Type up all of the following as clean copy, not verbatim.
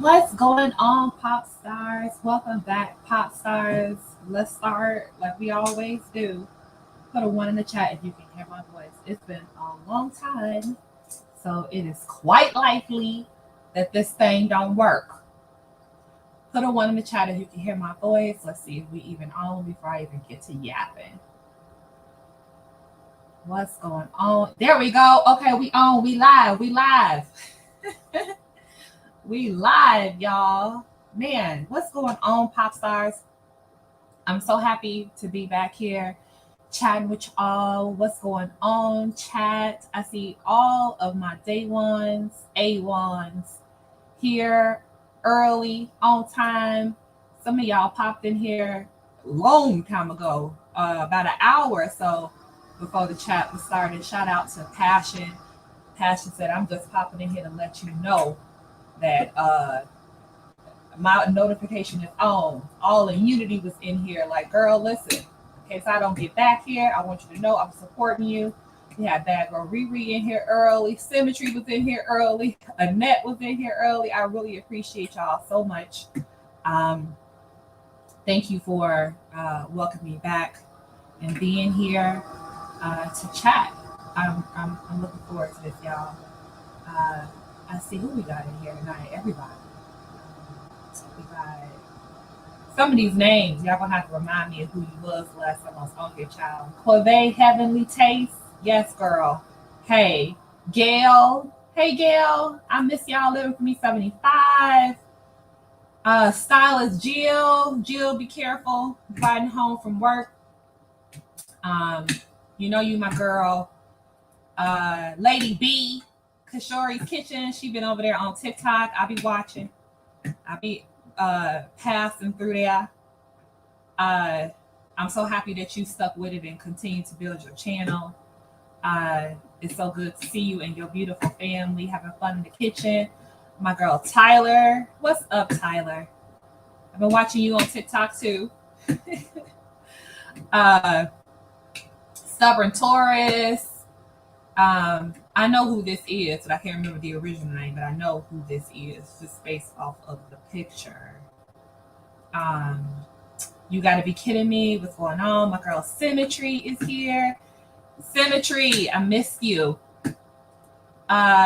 What's going on, pop stars? Welcome back, pop stars. Let's start like we always do. Put a one in the chat if you can hear my voice. It's been a long time, so it is quite likely that this thing don't work. Put a one in the chat if you can hear my voice. Let's see if we even on before I even get to yapping. What's going on? There we go. Okay, we on. We live. We live. We live, y'all. Man, what's going on, pop stars? I'm so happy to be back here chatting with y'all. What's going on, chat? I see all of my day ones, A1s here early, on time. Some of y'all popped in here a long time ago, about an hour or so before the chat was started. Shout out to Passion. Passion said, I'm just popping in here to let you know that my notification is on. All Immunity was in here like, girl, listen, in case I don't get back here, I want you to know I'm supporting you. We had Bad Girl Riri in here early. Symmetry was in here early. Annette was in here early. I really appreciate y'all so much. Thank you for welcoming me back and being here to chat. I'm looking forward to this, y'all. I see who we got in here tonight. Everybody. We got some of these names. Y'all gonna have to remind me of who you was last time I was on here, child. Corvée Heavenly Taste. Yes, girl. Hey, Gail. Hey, Gail. I miss y'all. Living for me 75. Stylist Jill. Jill, be careful. Riding home from work. You know you my girl. Lady B. Kashori's Kitchen. She been over there on TikTok. I be watching. I be passing through there. I'm so happy that you stuck with it and continue to build your channel. It's so good to see you and your beautiful family having fun in the kitchen. My girl Tyler. What's up, Tyler? I've been watching you on TikTok too. Stubborn Taurus. I know who this is, but I can't remember the original name, but I know who this is just based off of the picture. You got to be kidding me. What's going on? My girl Symmetry is here. Symmetry, I missed you.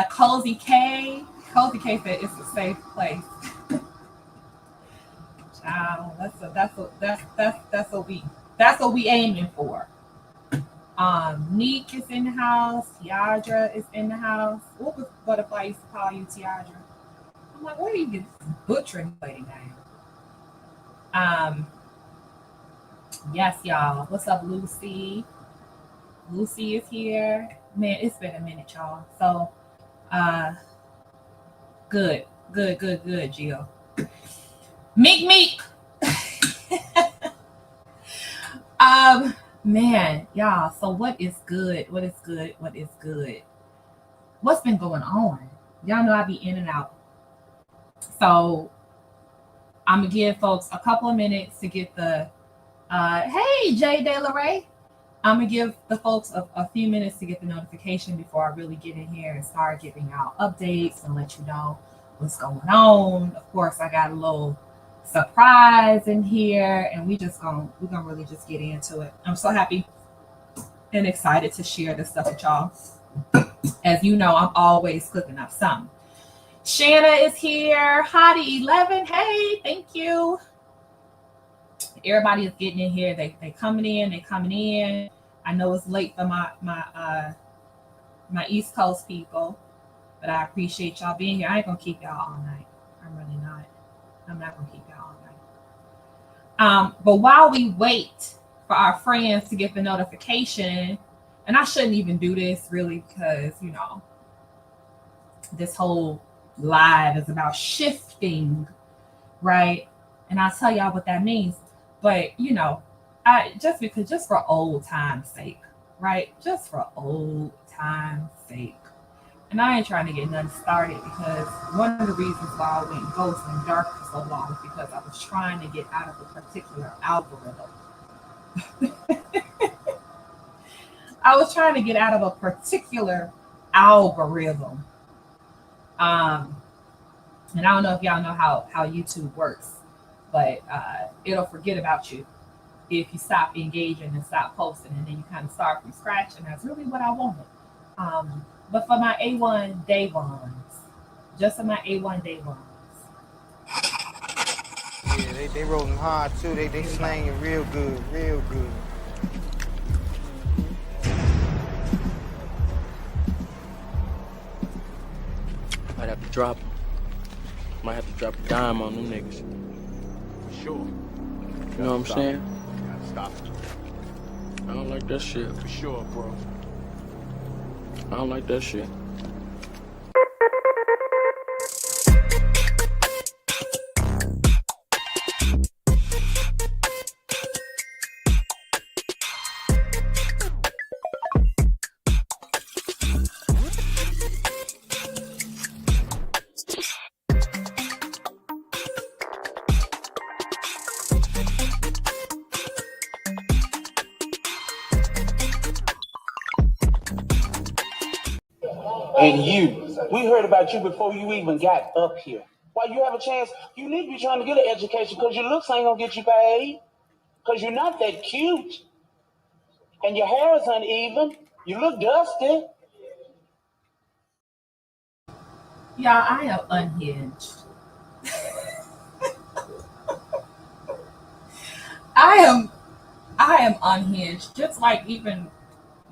Cozy K. Cozy K said it's a safe place. Child, that's what we aiming for. Neek is in the house. Tiadra is in the house. What was Butterfly used to call you, Tiadra? I'm like, where are you butchering lady name? Yes, y'all. What's up, Lucy? Lucy is here. Man, it's been a minute, y'all. So, good, Jill. Meek. Man, y'all, so what is good? What's been going on? Y'all know I be in and out. So I'm going to give folks a couple of minutes to get the, hey, Jay De La Rey. I'm going to give the folks a few minutes to get the notification before I really get in here and start giving out updates and let you know what's going on. Of course, I got a little surprise in here, and we're gonna really just get into it. I'm so happy and excited to share this stuff with y'all. As you know, I'm always cooking up something. Shanna is here. Hottie 11. Hey, thank you. Everybody is getting in here. They coming in. I know it's late for my East Coast people, but I appreciate y'all being here. I ain't gonna keep y'all all night. I'm really not. I'm not gonna keep y'all all night. But while we wait for our friends to get the notification, and I shouldn't even do this really because, you know, this whole live is about shifting, right? And I'll tell y'all what that means. But, you know, just for old time's sake, right? Just for old time's sake. And I ain't trying to get nothing started because one of the reasons why I went ghost and dark for so long is because I was trying to get out of a particular algorithm. I was trying to get out of a particular algorithm. And I don't know if y'all know how YouTube works, but it'll forget about you if you stop engaging and stop posting, and then you kind of start from scratch. And that's really what I wanted. But for my A1 day ones, just for my A1 day ones. Yeah, they rolling hard too. They slanging real good, real good. Might have to drop 'em. Might have to drop a dime on them niggas. For sure. You know what I'm saying? Gotta stop. I don't like that shit. For sure, bro. I don't like that shit. And we heard about you before you even got up here. While you have a chance, you need to be trying to get an education because your looks ain't gonna get you paid. Because you're not that cute. And your hair is uneven. You look dusty. Yeah, I am unhinged. I am unhinged. Just like even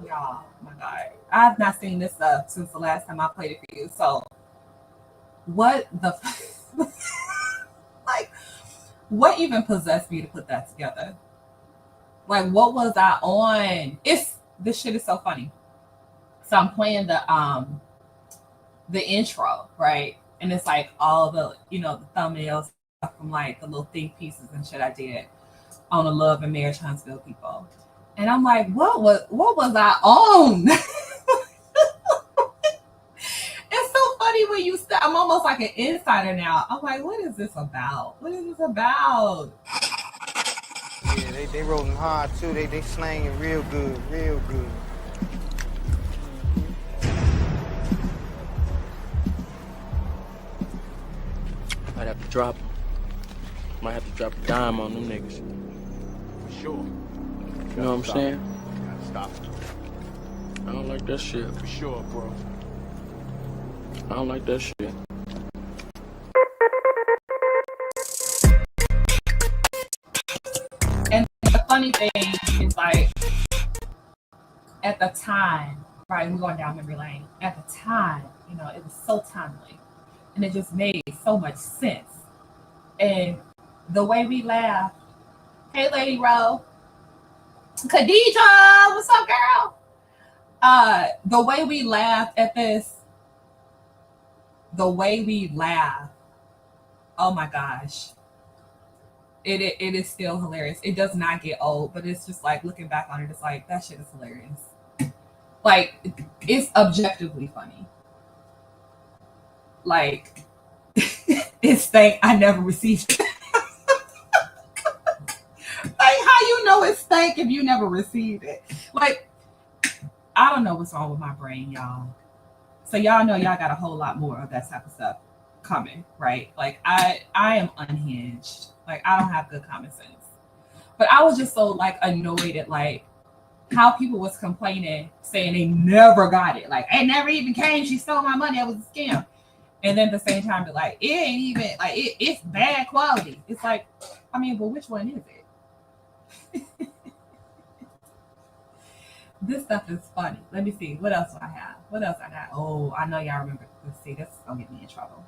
y'all, my God. I've not seen this stuff since the last time I played it for you. So what the like what even possessed me to put that together? Like what was I on? This shit is so funny. So I'm playing the intro, right? And it's like all the, the thumbnails from like the little think pieces and shit I did on the Love and Marriage Huntsville people. And I'm like, what was I on? It's so funny when you say, I'm almost like an insider now. I'm like, what is this about? What is this about? Yeah, they rolling hard too. They slanging real good, real good. Might have to drop 'em. Might have to drop a dime on them niggas. For sure. You know what I'm saying? Gotta stop. I don't like that shit. For sure, bro. I don't like that shit. And the funny thing is, like, at the time, right, we're going down memory lane. At the time, it was so timely, and it just made so much sense. And the way we laughed, hey, Lady Ro, Khadija, what's up, girl? The way we laughed at this, oh my gosh. It is still hilarious. It does not get old, but it's just like looking back on it, it's like that shit is hilarious. Like it's objectively funny. Like it's stank. I never received it. Like how you know it's stank if you never received it? Like I don't know what's wrong with my brain, y'all. So y'all know y'all got a whole lot more of that type of stuff coming, right? Like I am unhinged. Like I don't have good common sense. But I was just so like annoyed at like how people was complaining, saying they never got it. Like it never even came. She stole my money. It was a scam. And then at the same time, they're like, it ain't even like it's bad quality. It's like, I mean, well, which one is it? This stuff is funny. Let me see. What else do I have? What else I got? Oh, I know y'all remember. Let's see. This is gonna get me in trouble.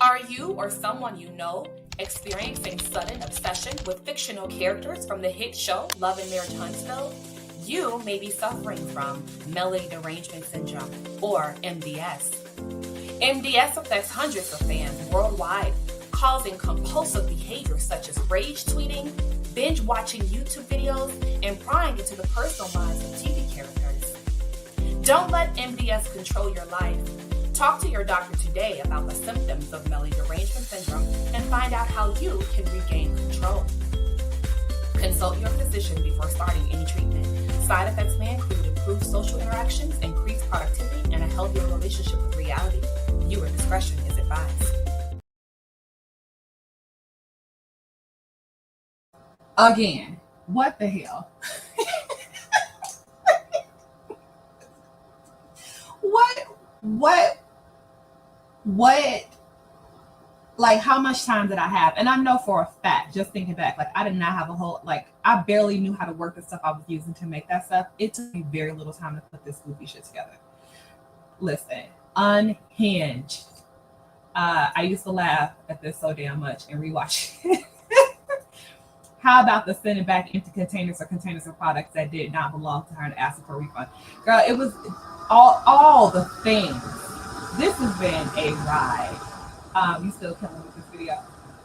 Are you or someone you know experiencing sudden obsession with fictional characters from the hit show Love and Marriage Huntsville? You may be suffering from melody derangement syndrome, or MDS. MDS affects hundreds of fans worldwide, causing compulsive behaviors such as rage tweeting, binge watching YouTube videos, and prying into the personal lives of TV characters. Don't let MDS control your life. Talk to your doctor today about the symptoms of melody derangement syndrome and find out how you can regain control. Consult your physician before starting any treatment. Side effects may include improve social interactions, increase productivity, and a healthier relationship with reality. Viewer discretion is advised. Again, what the hell? What, like, how much time did I have? And I know for a fact, just thinking back, like, I did not have a whole, like, I barely knew how to work the stuff I was using to make that stuff. It took me very little time to put this goofy shit together. Listen, Unhinged. I used to laugh at this so damn much and rewatch it. How about the sending back empty containers or containers of products that did not belong to her and asking for a refund? Girl, it was all the things. This has been a ride. You still killing with this video.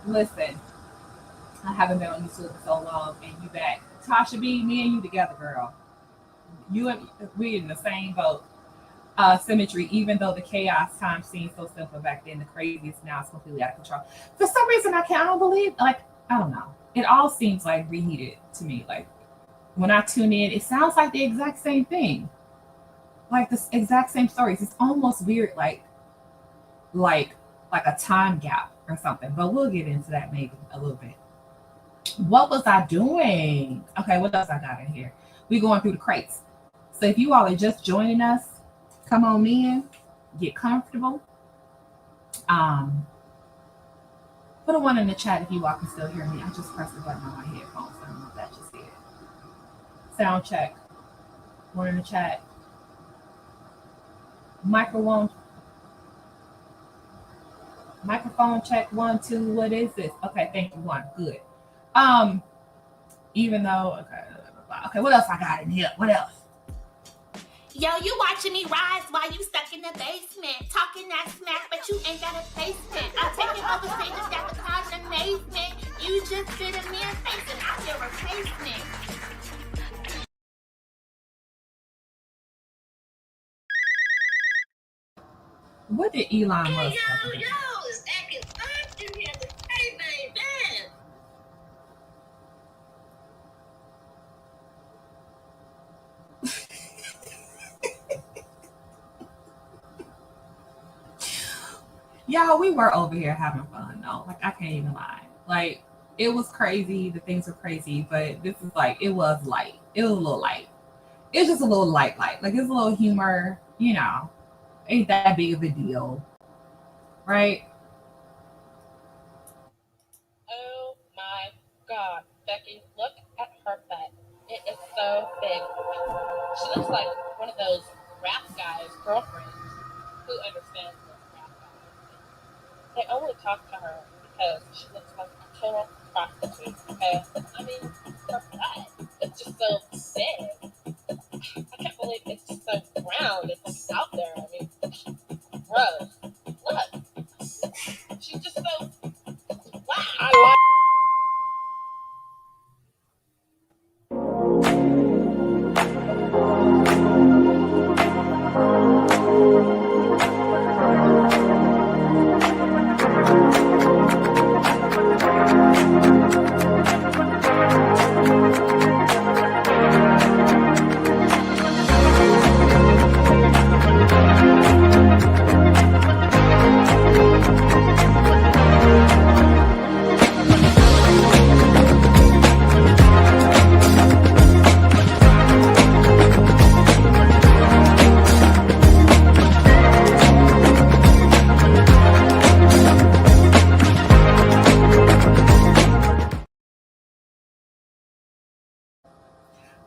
Listen, I haven't been on YouTube for so long, and you back. Tasha B, me and you together, girl. You and we in the same boat. Symmetry, even though the chaos time seemed so simple back then, the craziest now is completely out of control. For some reason, I don't believe, like, I don't know. It all seems like reheated to me. Like, when I tune in, it sounds like the exact same thing. Like the exact same stories. It's almost weird, like a time gap or something. But we'll get into that maybe a little bit. What was I doing? Okay, what else I got in here? We going through the crates. So if you all are just joining us, come on in, get comfortable. Put a 1 in the chat if you all can still hear me. I just pressed the button on my headphones. I don't know if that just did. Sound check. 1 in the chat. Microphone check 1, 2. What is this? Okay, thank you. 1. Good. Even though, okay, what else I got in here? What else? Yo, you watching me rise while you stuck in the basement, talking that smack, but you ain't got a placement. I'm taking over stages that would cause amazement. You just did a man face and I'm your replacement. What did Elon Musk have to do? It's acting up in here. Hey, baby. Y'all, we were over here having fun though. Like, I can't even lie. Like, it was crazy. The things were crazy, but this is like, it was light. It was a little light. It's just a little light. Like, it's a little humor, you know. Ain't that big of a deal. Right? Oh my God, Becky, look at her butt. It is so big. She looks like one of those rap guys' girlfriends who understands this rap guy. They only talk to her because she looks like a total prostitute, okay? I mean, her butt, it's just so big. I can't believe it's just so round. It's just out there. I mean, gross. Look. She's just so, wow. I like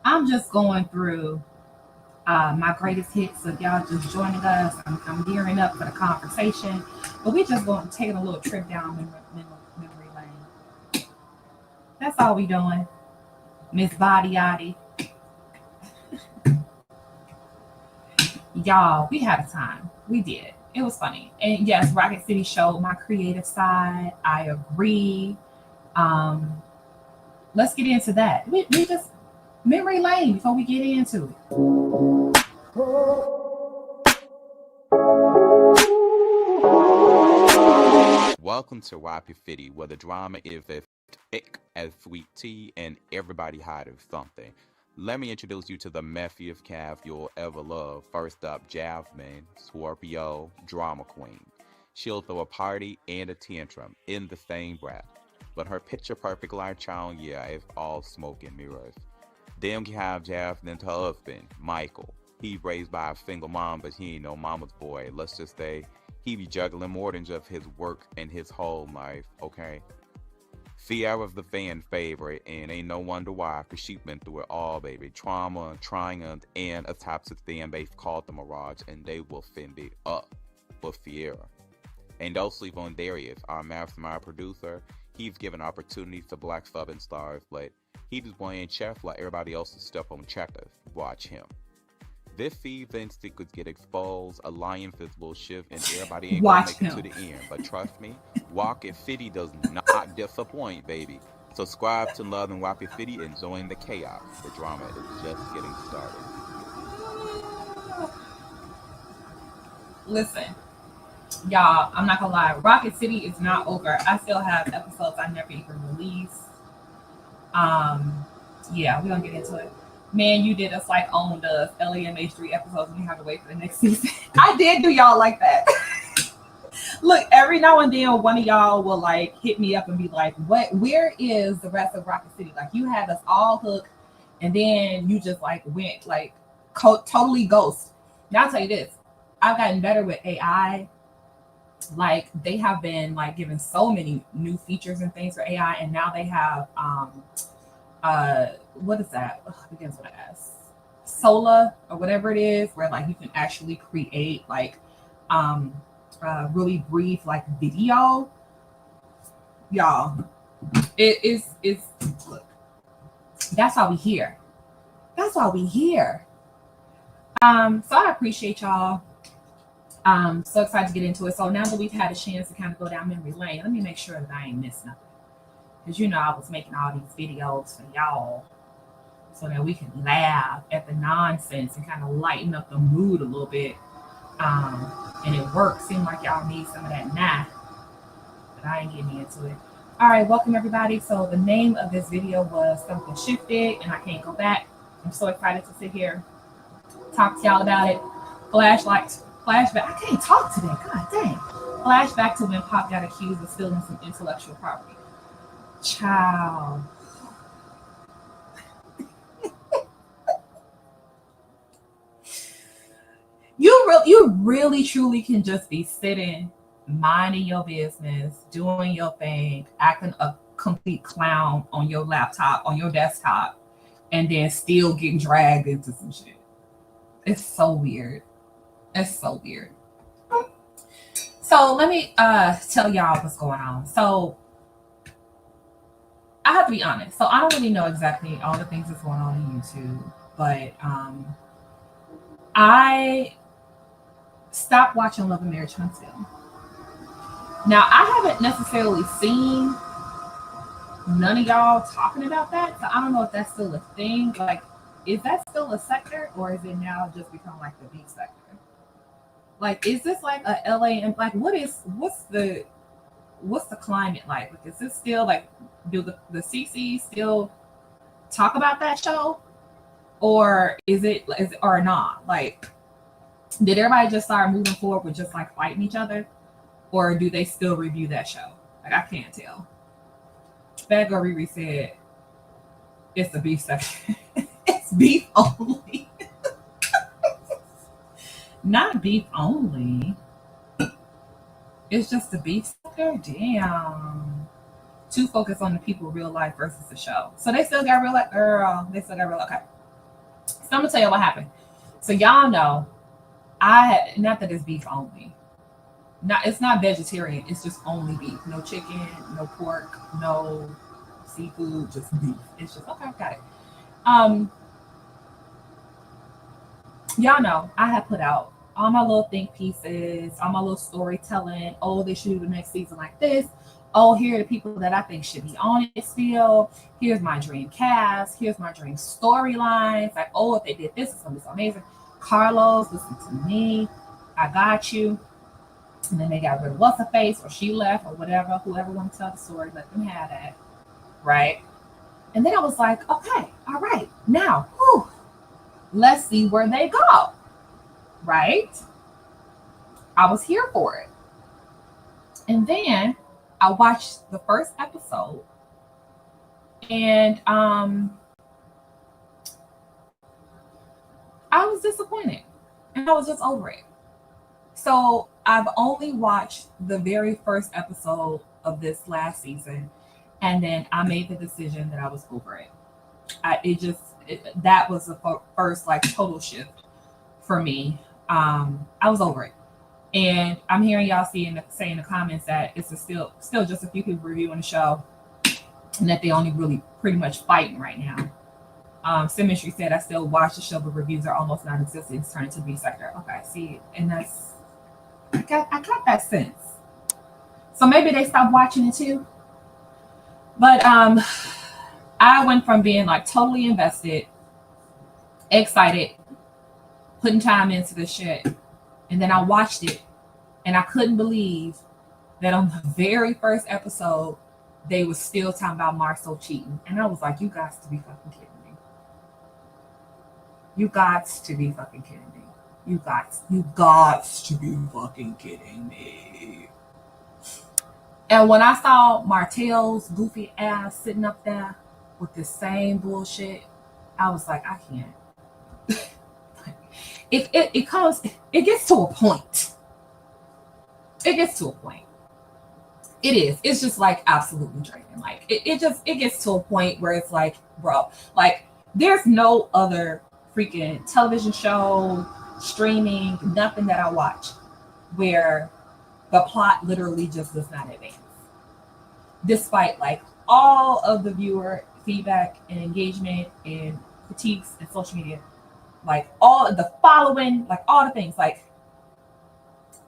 I'm just going through my greatest hits. So if y'all just joining us, I'm gearing up for the conversation. But we just going to take a little trip down memory lane. That's all we doing. Miss Body Yachty. Y'all, we had a time. We did. It was funny. And yes, Rocket City showed my creative side. I agree. Let's get into that. We just memory lane before we get into it. Welcome to Rapid Fitty, where the drama is as thick as sweet tea and everybody hiding something. Let me introduce you to the messiest cast you'll ever love. First up, Jasmine, Scorpio, drama queen. She'll throw a party and a tantrum in the same breath. But her picture perfect life child, yeah, is all smoke and mirrors. Then we have Jasmine's husband, Michael. He's raised by a single mom, but he ain't no mama's boy. Let's just say he be juggling more than just his work and his home life, okay? Sierra's the fan favorite, and ain't no wonder why, cause she's been through it all, baby. Trauma, triumph, and a toxic fan base called the Mirage, and they will send it up for Sierra. And don't sleep on Darius, our mastermind producer. He's given opportunities to Black Southern stars, but he just playing chess like everybody else is stuck on checkers. Watch him. This season, secrets get exposed, alliances will shift, and everybody ain't gonna Watch make it to him. the end. But trust me, Rocket City does not disappoint, baby. Subscribe to Love and Rocket City and join the chaos. The drama is just getting started. Listen, y'all, I'm not gonna lie. Rocket City is not over. I still have episodes I never even released. Yeah, we're gonna get into it. Man, you did us like owned us. LAMH 3 episodes, and we have to wait for the next season. I did do y'all like that. Look, every now and then one of y'all will like hit me up and be like, where is the rest of Rocket City? Like, you had us all hooked, and then you just like went like totally ghost. Now I'll tell you this, I've gotten better with AI. Like, they have been like giving so many new features and things for AI, and now they have what is that? Ugh, it begins with an S. Sola or whatever it is, where like you can actually create like really brief like video. Y'all, it's look, that's why we here. That's why we here. So I appreciate y'all. So excited to get into it. So now that we've had a chance to kind of go down memory lane, let me make sure that I ain't missed nothing. Because you know I was making all these videos for y'all so that we can laugh at the nonsense and kind of lighten up the mood a little bit. And it works. Seems like y'all need some of that now. But I ain't getting into it. All right, welcome everybody. So the name of this video was Something Shifted, and I can't go back. I'm so excited to sit here, talk to y'all about it. Flashback. I can't talk today. God dang. Flashback to when Pop got accused of stealing some intellectual property. Child. You really truly can just be sitting, minding your business, doing your thing, acting a complete clown on your laptop, on your desktop, and then still getting dragged into some shit. It's so weird. It's so weird. So let me tell y'all what's going on. So I have to be honest. So I don't really know exactly all the things that's going on in YouTube, but I stopped watching Love and Marriage Huntsville. Now, I haven't necessarily seen none of y'all talking about that, so I don't know if that's still a thing. Like, is that still a sector, or is it now just become like the B sector? Like, is this like a LA and like what's the climate like? Like, is this still like, do the CC still talk about that show, or is it or not? Like, did everybody just start moving forward with just like fighting each other, or do they still review that show? Like, I can't tell. Bad Girl Riri said it's the beef section. It's beef only. Not beef only. It's just the beef sector. Damn. Too focused on the people real life versus the show. So they still got real life, girl. They still got real life. Okay. So I'm gonna tell you what happened. So y'all know, not that it's beef only. It's not vegetarian. It's just only beef. No chicken, no pork, no seafood, just beef. It's just okay. Got it. Y'all know I have put out all my little think pieces, all my little storytelling. Oh, they should do the next season like this. Oh, here are the people that I think should be on it still. Here's my dream cast. Here's my dream storylines. Like, oh, if they did this, it's gonna be so amazing. Carlos, listen to me. I got you. And then they got rid of what's her face, or she left, or whatever. Whoever wants to tell the story, let them have that. Right? And then I was like, okay, all right, now, whew, let's see where they go, right? I was here for it. And then I watched the first episode, and I was disappointed, and I was just over it. So I've only watched the very first episode of this last season, and then I made the decision that I was over it. That was the first like total shift for me. I was over it, and I'm hearing y'all say in the comments that it's still just a few people reviewing the show, and that they only really pretty much fighting right now. Symmetry said, I still watch the show, but reviews are almost non-existent. It's turning to be sector. Okay, see, and I got that sense. So maybe they stopped watching it too. But I went from being like totally invested, excited, putting time into the shit, and then I watched it, and I couldn't believe that on the very first episode they was still talking about Marcel cheating, and I was like, you got to be fucking kidding me. You got to be fucking kidding me. You got to be fucking kidding me. And when I saw Martell's goofy ass sitting up there with the same bullshit, I was like, I can't. It gets to a point. It gets to a point. It is. It's just like absolutely draining. Like it gets to a point where it's like, bro, like there's no other freaking television show, streaming, nothing that I watch where the plot literally just does not advance. Despite like all of the viewer feedback and engagement and critiques and social media, like all of the following, like all the things, like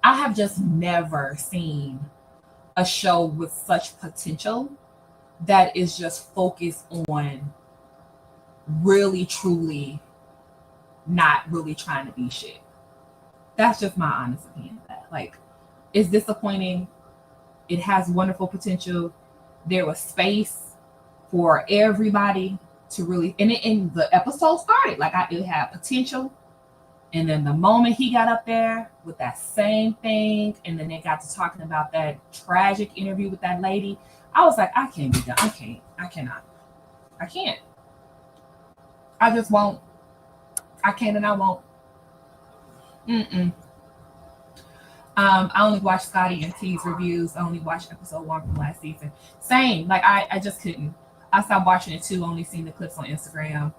I have just never seen a show with such potential that is just focused on really truly not really trying to be shit. That's just my honest opinion of that. Like, it's disappointing. It has wonderful potential. There was space for everybody to really, and the episode started like it had potential. And then the moment he got up there with that same thing, and then they got to talking about that tragic interview with that lady, I was like, I can't be done. I cannot. I can't. I just won't. I can and I won't. I only watched Scotty and T's reviews. I only watched episode 1 from last season. Same. Like I just couldn't. I stopped watching it too. Only seen the clips on Instagram,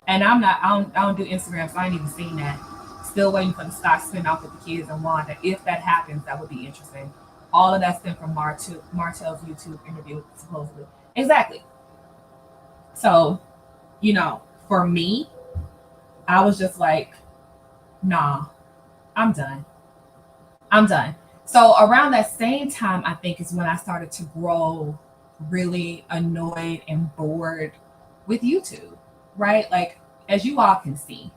and I don't do Instagram, so I ain't even seen that. Still waiting for the Scott spin-off with the kids and Wanda. If that happens, that would be interesting. All of that stemmed from Martell's YouTube interview, supposedly. Exactly. So, for me, I was just like, nah, I'm done. So around that same time, I think is when I started to grow really annoyed and bored with YouTube, right? Like, as you all can see,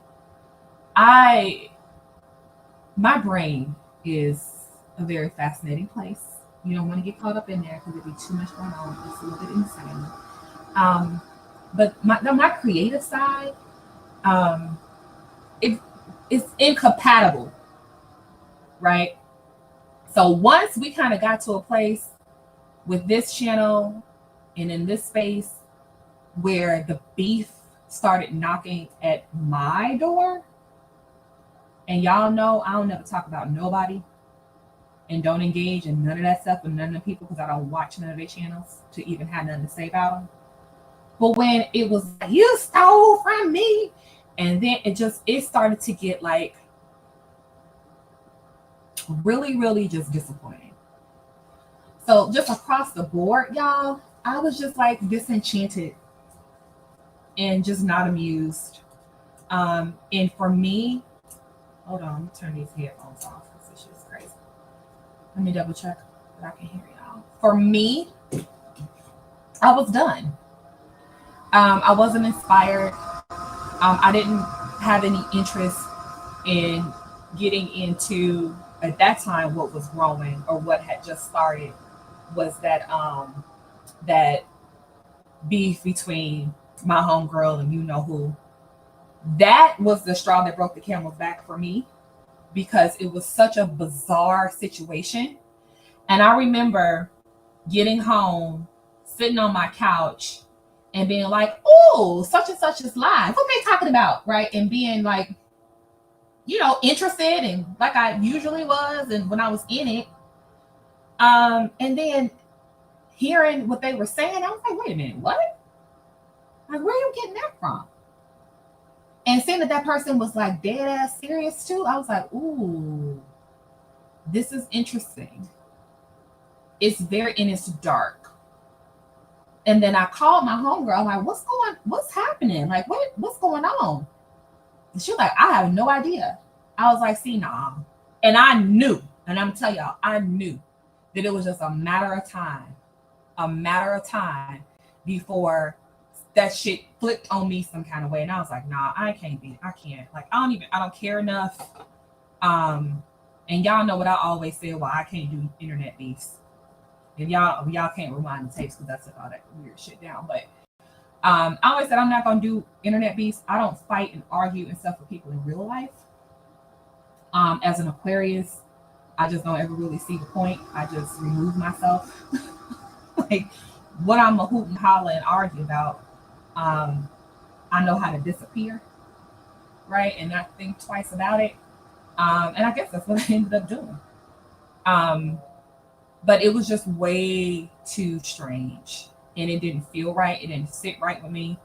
my brain is a very fascinating place. You don't want to get caught up in there because there'd be too much going on. It's a little bit insane. But my creative side, it's incompatible, right? So once we kind of got to a place with this channel and in this space where the beef started knocking at my door, and y'all know I don't never talk about nobody and don't engage in none of that stuff with none of the people because I don't watch none of their channels to even have nothing to say about them. But when it was like, you stole from me, and then it started to get like really, really just disappointing. So just across the board, y'all, I was just like disenchanted and just not amused. And for me, hold on, let me turn these headphones off. This shit is crazy. Let me double check that I can hear y'all. For me, I was done. I wasn't inspired. I didn't have any interest in getting into, at that time, what was growing or what had just started was that beef between my homegirl, and you know who. That was the straw that broke the camel's back for me because it was such a bizarre situation. And I remember getting home, sitting on my couch, and being like, "Oh, such and such is live. What they talking about?" Right? And being like, interested, and like I usually was, and when I was in it. And then hearing what they were saying, I was like, "Wait a minute, what? Like, where are you getting that from?" And seeing that person was like dead ass serious too, I was like, "Ooh, this is interesting. It's it's dark." And then I called my homegirl. I'm like, what's happening? Like, what's going on? And she was like, "I have no idea." I was like, "See, nah." And I knew, and I'm telling y'all, I knew that it was just a matter of time before that shit flipped on me some kind of way. And I was like, "Nah, I can't. Like, I don't care enough." And y'all know what I always say, why I can't do internet beefs. And y'all can't rewind the tapes because I took all that weird shit down. But I always said I'm not gonna do internet beefs. I don't fight and argue and stuff with people in real life. As an Aquarius, I just don't ever really see the point. I just remove myself. Like, what I'm a hoot and holler and argue about, I know how to disappear, right? And not think twice about it. And I guess that's what I ended up doing. But it was just way too strange, and it didn't feel right. It didn't sit right with me.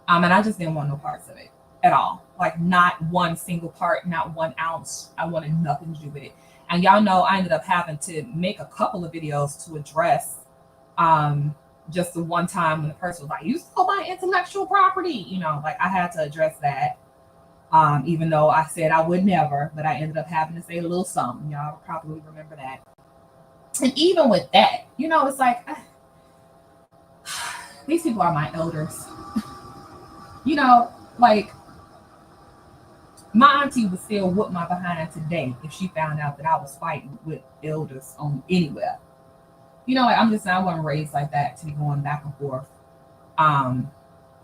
And I just didn't want no parts of it at all. Like, not one single part, not 1 ounce. I wanted nothing to do with it. And y'all know I ended up having to make a couple of videos to address just the one time when the person was like, "You stole my intellectual property." Like, I had to address that. Even though I said I would never, but I ended up having to say a little something. Y'all probably remember that. And even with that, it's like, these people are my elders. Like, my auntie would still whoop my behind today if she found out that I was fighting with elders on anywhere. Like, I wasn't raised like that to be going back and forth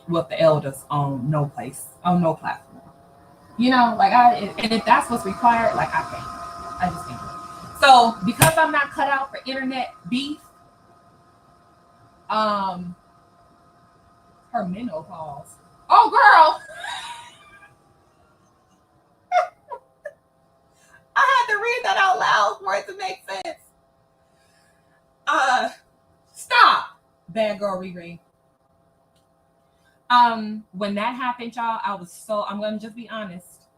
with the elders on no platform. Like, and if that's what's required, like, I just can't do it. So because I'm not cut out for internet beef, her menopause. Oh, girl. I had to read that out loud for it to make sense. Stop, bad girl Riri. When that happened, y'all, I'm gonna just be honest.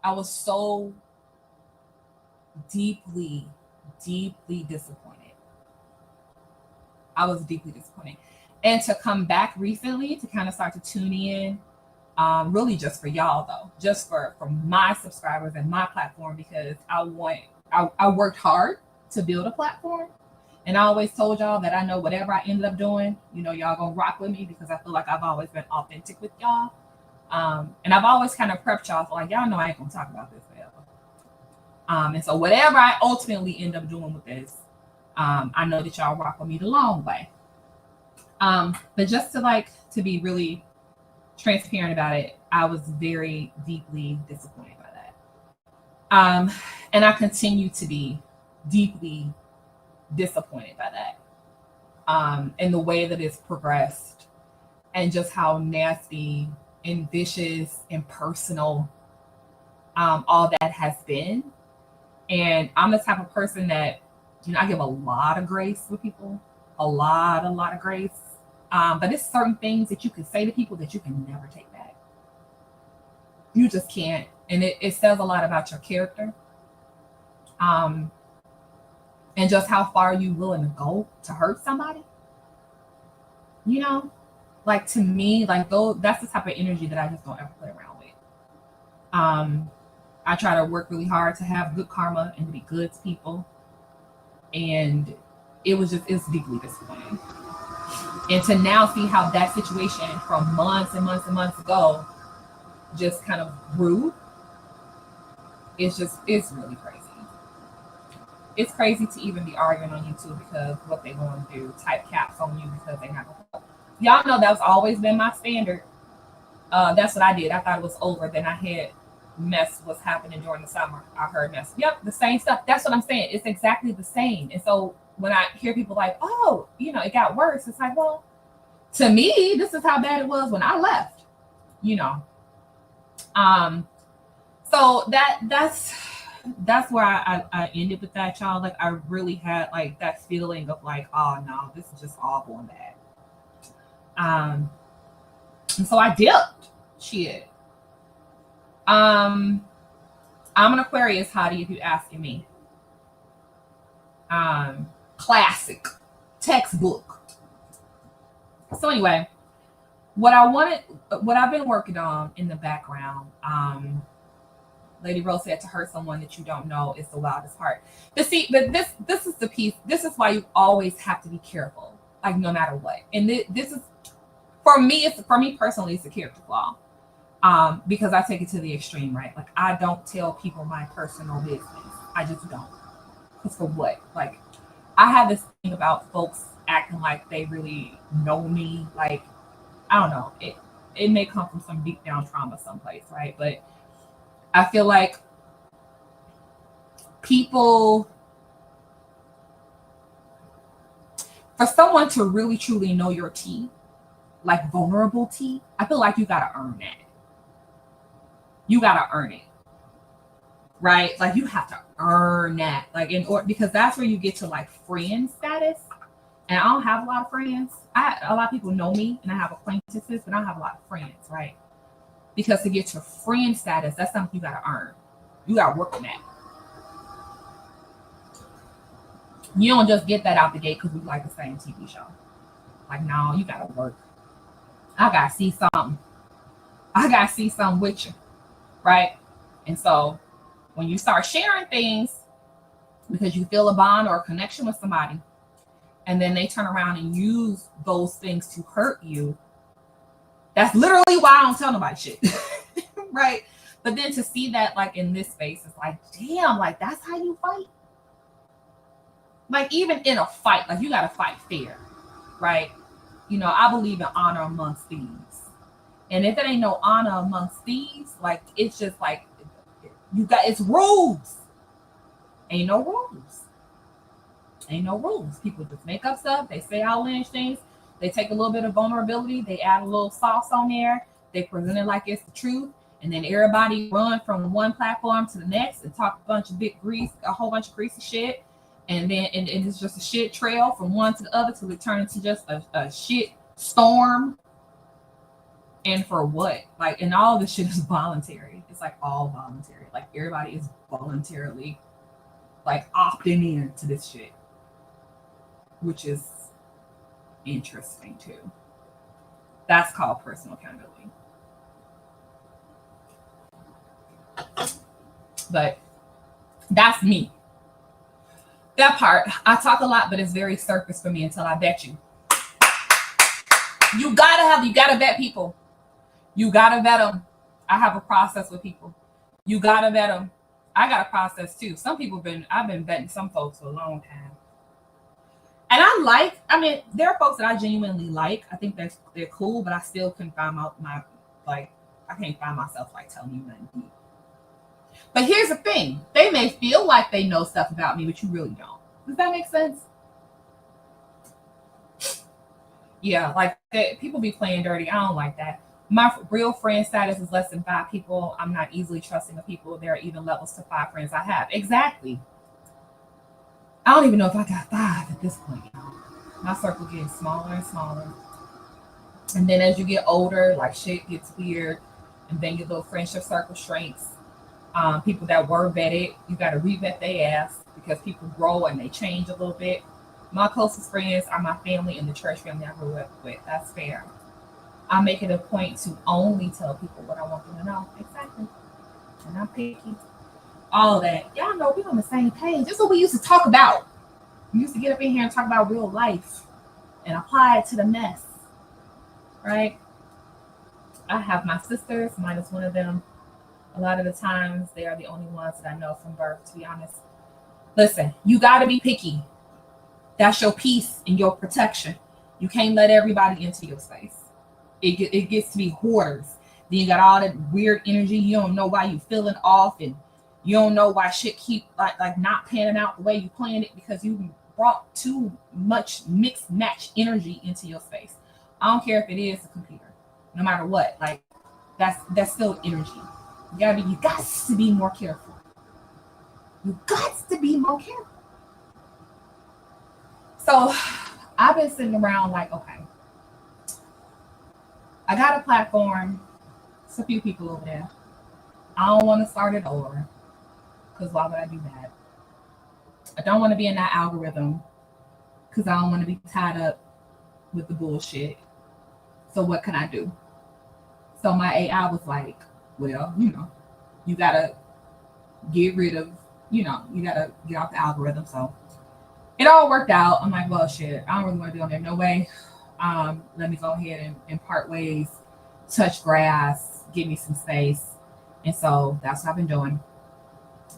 I was so deeply, deeply disappointed. I was deeply disappointed. And to come back recently to kind of start to tune in, really just for y'all though, just for my subscribers and my platform, because I worked hard to build a platform. And I always told y'all that I know whatever I ended up doing, y'all gonna rock with me because I feel like I've always been authentic with y'all. And I've always kind of prepped y'all for, like, y'all know I ain't gonna talk about this forever. And so whatever I ultimately end up doing with this, I know that y'all rock with me the long way. But just to be really transparent about it, I was very deeply disappointed by that. And I continue to be deeply disappointed by that. And the way that it's progressed, and just how nasty and vicious and personal all that has been. And I'm the type of person that, I give a lot of grace with people, a lot of grace. But it's certain things that you can say to people that you can never take back. You just can't. And it says a lot about your character. And just how far you willing to go to hurt somebody. Like, to me, like, that's the type of energy that I just don't ever play around with. I try to work really hard to have good karma and to be good to people. And it's deeply disappointing. And to now see how that situation from months and months and months ago just kind of grew, it's really crazy. It's crazy to even be arguing on YouTube because what they going to do, type caps on you because they're not going to help. Y'all know that's always been my standard. That's what I did. I thought it was over. Then I had mess was happening during the summer. I heard mess. Yep, the same stuff. That's what I'm saying. It's exactly the same. And so when I hear people like, oh, it got worse, it's like, well, to me, this is how bad it was when I left. So that's where I ended with that, y'all. Like, I really had like that feeling of like, oh no, this is just all going bad. And so I dipped. Shit. I'm an Aquarius, Hottie, if you're asking me. Classic, textbook. So anyway, what I've been working on in the background, Lady Rose said, to hurt someone that you don't know is the wildest part. But this is the piece. This is why you always have to be careful, like no matter what. And this is, for me personally, it's a character flaw. Because I take it to the extreme, right? Like, I don't tell people my personal business. I just don't. Because for what? Like, I have this thing about folks acting like they really know me. Like, I don't know. It may come from some deep down trauma someplace, right? But I feel like people, for someone to really truly know your tea, like vulnerable tea, I feel like you gotta earn that. You gotta earn it, right? Like, you have to earn that, like, because that's where you get to like friend status. And I don't have a lot of friends. A lot of people know me, and I have acquaintances, but I don't have a lot of friends, right? Because to get to friend status, that's something you gotta earn. You gotta work on that. You don't just get that out the gate because we like the same TV show. Like, no, you gotta work. I gotta see something. I gotta see something with you. Right? And so when you start sharing things because you feel a bond or a connection with somebody, and then they turn around and use those things to hurt you, that's literally why I don't tell nobody shit. Right? But then to see that, like, in this space, it's like, damn, like, that's how you fight. Like, even in a fight, like, you gotta fight fair, right? I believe in honor amongst thieves. And if it ain't no honor amongst thieves, like, it's just like, it's rules. Ain't no rules. Ain't no rules. People just make up stuff. They say outlandish things. They take a little bit of vulnerability. They add a little sauce on there. They present it like it's the truth. And then everybody run from one platform to the next and talk a whole bunch of greasy shit. And then and it's just a shit trail from one to the other till it turns into just a shit storm. And for what? Like, and all this shit is voluntary. It's like all voluntary. Like, everybody is voluntarily like opting in to this shit, which is interesting too. That's called personal accountability. But that's me. That part, I talk a lot, but it's very surface for me until I bet you. You gotta vet people. You gotta vet them. I have a process with people. You gotta vet them. I got a process too. I've been vetting some folks for a long time. And there are folks that I genuinely like. I think they're cool, but I still couldn't find I can't find myself like telling you nothing deep. But here's the thing. They may feel like they know stuff about me, but you really don't. Does that make sense? Yeah, like people be playing dirty. I don't like that. My real friend status is less than 5 people. I'm not easily trusting of people. There are even levels to 5 friends I have. Exactly. I don't even know if I got 5 at this point. My circle getting smaller and smaller. And then as you get older, like, shit gets weird. And then your little friendship circle shrinks. People that were vetted, you got to re-vet their ass because people grow and they change a little bit. My closest friends are my family and the church family I grew up with. That's fair. I make it a point to only tell people what I want them to know. Exactly. And I'm picky. All of that. Y'all know we're on the same page. This is what we used to talk about. We used to get up in here and talk about real life and apply it to the mess. Right? I have my sisters, minus one of them. A lot of the times, they are the only ones that I know from birth, to be honest. Listen, you got to be picky. That's your peace and your protection. You can't let everybody into your space. It gets to be hoarders. Then you got all that weird energy. You don't know why you feeling off, and you don't know why shit keep like not panning out the way you planned it because you brought too much mixed match energy into your space. I don't care if it is a computer, no matter what. Like that's still energy. You got to be more careful. You got to be more careful. So I've been sitting around like, okay, I got a platform. It's a few people over there. I don't want to start it over because why would I do that? I don't want to be in that algorithm because I don't want to be tied up with the bullshit. So what can I do? So my AI was like, well, you got to get rid of, you got to get off the algorithm. So it all worked out. I'm like, well, shit, I don't really want to be on there. No way. Let me go ahead and part ways, touch grass, give me some space. And so that's what I've been doing.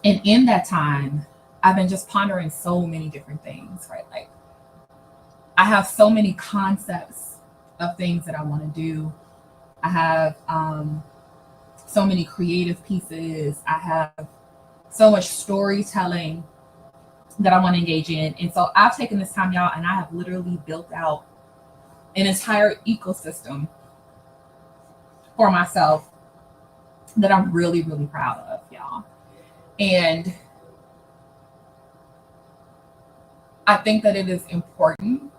And in that time, I've been just pondering so many different things, right? Like I have so many concepts of things that I want to do. I have so many creative pieces. I have so much storytelling that I want to engage in. And so I've taken this time, y'all, and I have literally built out an entire ecosystem for myself that I'm really, really proud of, y'all. And I think that it is important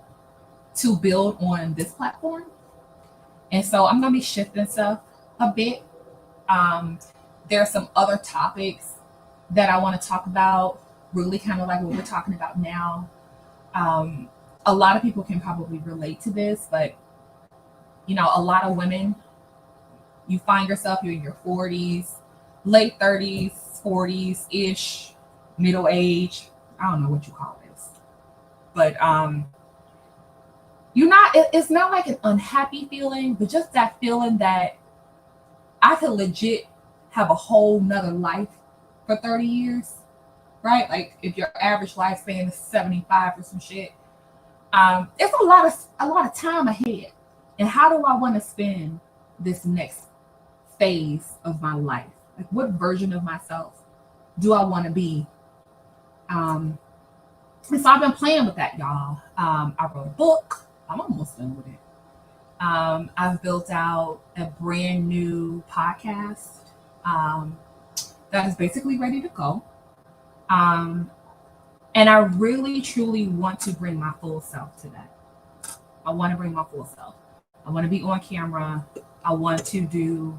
to build on this platform. And so I'm going to be shifting stuff a bit. There are some other topics that I want to talk about, really kind of like what we're talking about now. A lot of people can probably relate to this, but a lot of women, you find yourself, you're in your 40s, late 30s, 40s-ish, middle age. I don't know what you call this. But it's not like an unhappy feeling, but just that feeling that I could legit have a whole nother life for 30 years, right? Like if your average lifespan is 75 or some shit, it's a lot of time ahead. And how do I want to spend this next phase of my life? Like what version of myself do I want to be? And so I've been playing with that, y'all. I wrote a book. I'm almost done with it. I've built out a brand new podcast that is basically ready to go. And I really, truly want to bring my full self to that. I want to bring my full self. I want to be on camera. I want to do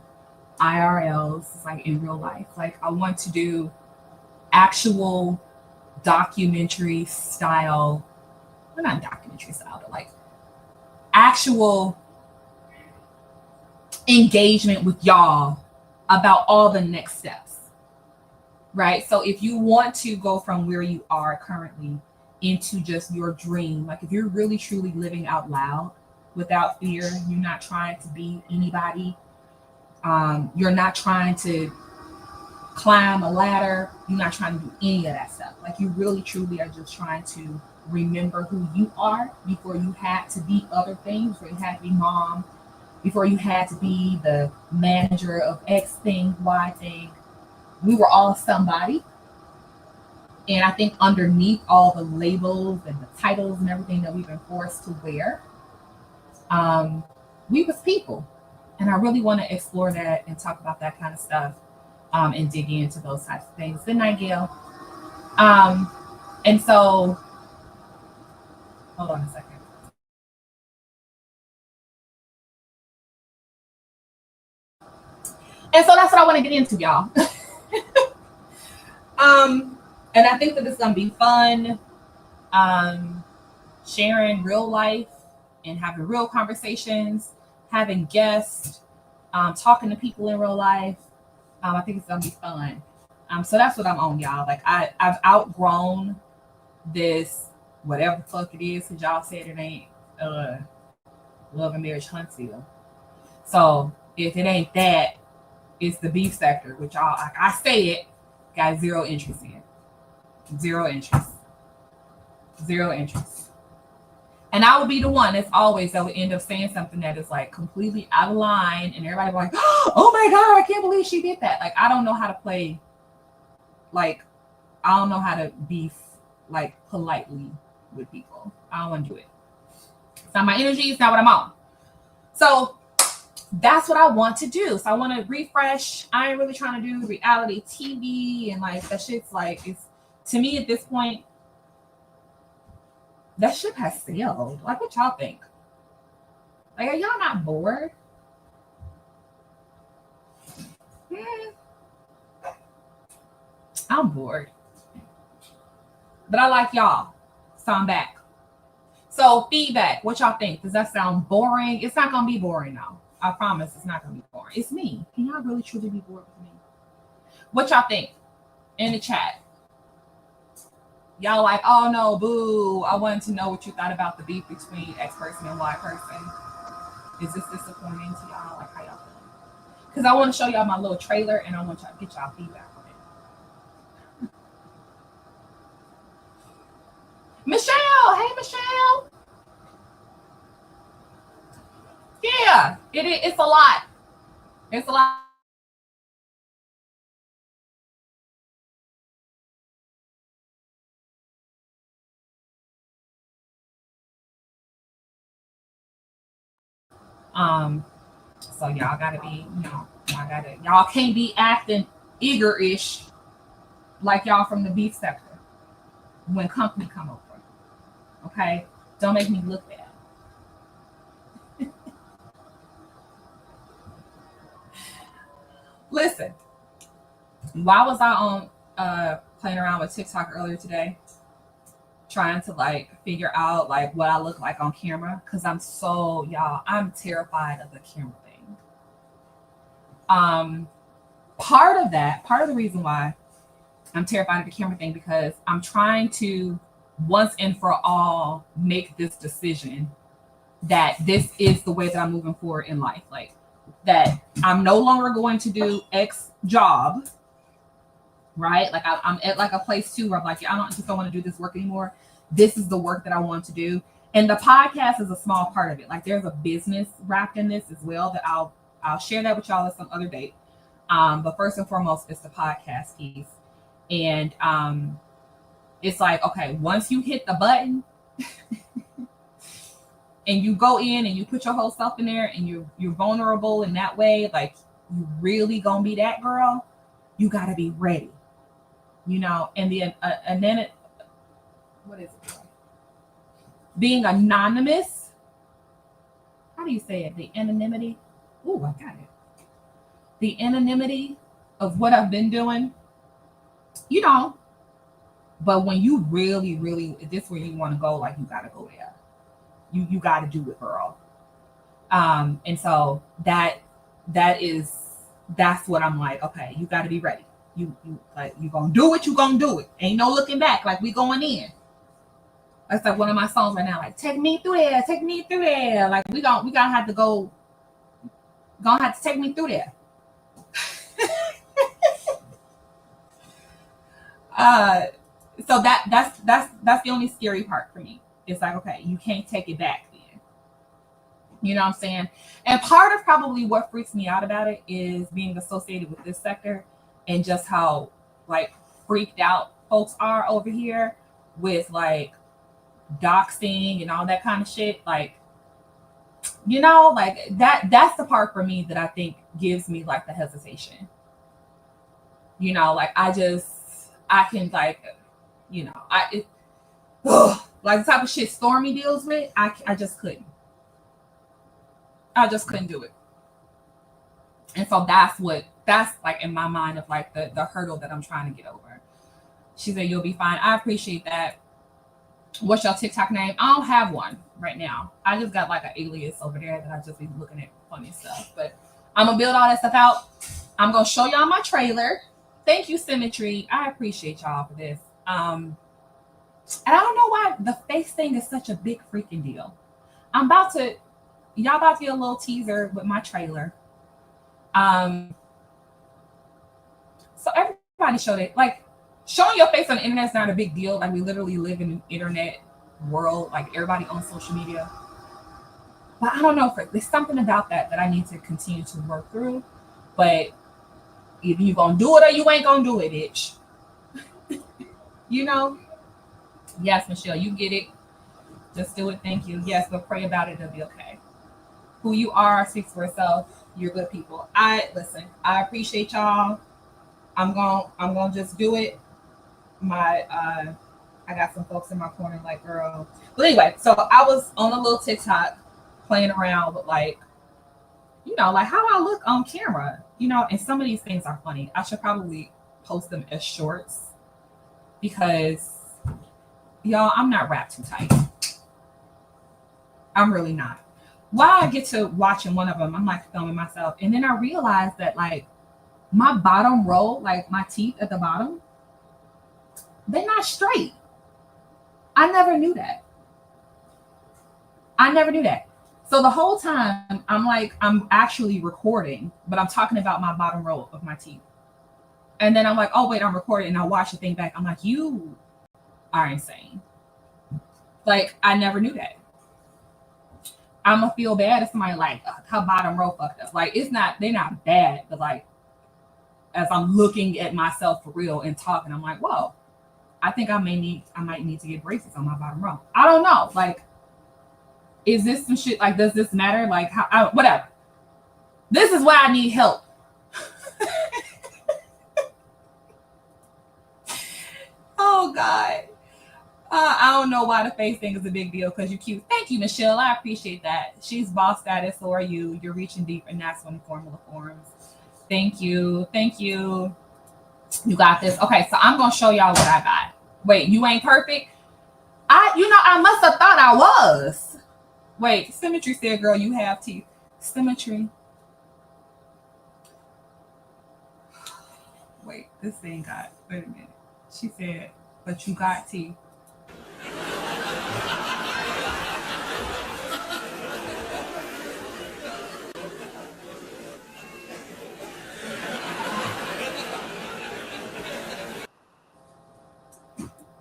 IRLs, like in real life. Like I want to do actual documentary style, well, not documentary style, but like actual engagement with y'all about all the next steps, right? So if you want to go from where you are currently into just your dream, like if you're really truly living out loud without fear, you're not trying to be anybody, you're not trying to climb a ladder, you're not trying to do any of that stuff. Like you really truly are just trying to remember who you are before you had to be other things, before you had to be mom, before you had to be the manager of X thing, Y thing. We were all somebody. And I think underneath all the labels and the titles and everything that we've been forced to wear, we was people. And I really want to explore that and talk about that kind of stuff and dig into those types of things. Good night, Gail. And so, hold on a second. And so that's what I want to get into, y'all. And I think that it's going to be fun, sharing real life and having real conversations, having guests, talking to people in real life. I think it's going to be fun. So that's what I'm on, y'all. Like I've outgrown this, whatever the fuck it is, because y'all said it ain't Love and Marriage Huntsville. So if it ain't that, it's the beef sector, which y'all, like I say it, got zero interest in. Zero interest. And And I would be the one, as always, that would end up saying something that is like completely out of line, and everybody be like, "Oh my god, I can't believe she did that." Like, I don't know how to play. Like, I don't know how to be like politely with people. I don't want to do it. It's not my energy. It's not what I'm on. So that's what I want to do. So I want to refresh. I ain't really trying to do reality TV and like that shit's like, it's to me at this point, that ship has sailed. Like, what y'all think? Like, are y'all not bored? I'm bored. But I like y'all. So I'm back. So feedback. What y'all think? Does that sound boring? It's not going to be boring now. I promise it's not going to be boring. It's me. Can y'all really truly be bored with me? What y'all think? In the chat. Y'all like, oh no, boo. I wanted to know what you thought about the beef between X person and Y person. Is this disappointing to y'all? Like, how y'all feeling? Because I want to show y'all my little trailer and I want y'all to get y'all feedback on it. Michelle, hey Michelle. Yeah, it's a lot. It's a lot. So y'all gotta be, y'all can't be acting eager-ish like y'all from the beef sector when company come over. Okay? Don't make me look bad. Listen, why was I on playing around with TikTok earlier today? Trying to like figure out like what I look like on camera, because I'm terrified of the camera thing. Part of the reason why I'm terrified of the camera thing, because I'm trying to once and for all make this decision that this is the way that I'm moving forward in life. Like, that I'm no longer going to do X job, right? Like I'm at like a place too where I'm like, I don't want to do this work anymore. This is the work that I want to do. And the podcast is a small part of it. Like, there's a business wrapped in this as well that I'll share that with y'all at some other date. But first and foremost, it's the podcast piece. And it's like, okay, once you hit the button and you go in and you put your whole self in there and you're vulnerable in that way, like, you really gonna be that girl, you gotta be ready, and then what is it? Being anonymous. How do you say it? The anonymity. Ooh, I got it. The anonymity of what I've been doing, but when you really, really, this is where you want to go, like, you gotta go there. You gotta do it, girl. And so that's what I'm like, okay, you gotta be ready. You gonna do it, you gonna do it. Ain't no looking back, like, we going in. That's like one of my songs right now, like, take me through there, take me through there. Like, we gonna have to go, gonna have to take me through there. So that's the only scary part for me. It's like, okay, you can't take it back then. You know what I'm saying? And part of probably what freaks me out about it is being associated with this sector and just how, like, freaked out folks are over here with, like, doxing and all that kind of shit. Like, like, that's the part for me that I think gives me, like, the hesitation. Like, I can, like, like, the type of shit Stormy deals with, I just couldn't. I just couldn't do it. And so that's like in my mind of like the hurdle that I'm trying to get over. She said, you'll be fine. I appreciate that. What's your TikTok name? I don't have one right now. I just got like an alias over there that I just be looking at funny stuff. But I'm gonna build all that stuff out. I'm gonna show y'all my trailer. Thank you, Symmetry. I appreciate y'all for this. And I don't know why the face thing is such a big freaking deal. Y'all about to get a little teaser with my trailer. So everybody showed it. Like, showing your face on the internet is not a big deal. Like, we literally live in an internet world, like everybody on social media. But I don't know, there's something about that I need to continue to work through. But either you gonna do it or you ain't gonna do it, bitch. You know? Yes, Michelle, you get it. Just do it. Thank you. Yes, but pray about it. It'll be okay. Who you are speaks for itself. You're good people. I appreciate y'all. I'm gonna just do it. I got some folks in my corner like, girl. But anyway, so I was on a little TikTok playing around with like, like how I look on camera, and some of these things are funny. I should probably post them as shorts because y'all, I'm not wrapped too tight. I'm really not. While I get to watching one of them, I'm like filming myself. And then I realized that like my bottom row, like my teeth at the bottom, they're not straight. I never knew that. So the whole time I'm actually recording, but I'm talking about my bottom row of my teeth. And then I'm like, oh wait, I'm recording, and I watch the thing back. I'm like, you are insane. Like, I never knew that. I'm gonna feel bad if somebody like her bottom row fucked up. Like, they're not bad, but like as I'm looking at myself for real and talking, I'm like, whoa, I think I might need to get braces on my bottom row. I don't know. Like, is this some shit? Like, does this matter? Like, whatever. This is why I need help. Oh God. I don't know why the face thing is a big deal because you're cute. Thank you, Michelle. I appreciate that. She's boss status, so are you. You're reaching deep, and that's when formula forms. Thank you. You got this. Okay, so I'm gonna show y'all what I got. Wait, you ain't perfect? I must have thought I was. Wait, Symmetry said, girl, you have teeth. Symmetry. Wait, this thing got, wait a minute. She said, but you got teeth.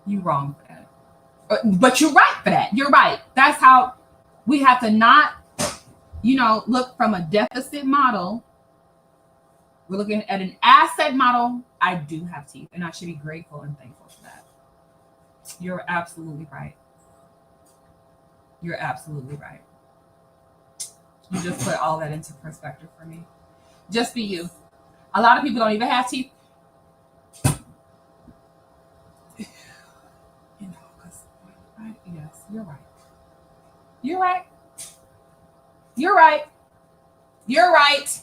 You wrong for that. But you're right for that. You're right. That's how we have to not, look from a deficit model. We're looking at an asset model. I do have teeth, and I should be grateful and thankful for that. You're absolutely right. You just put all that into perspective for me. Just be you. A lot of people don't even have teeth. Right? Yes, you're right.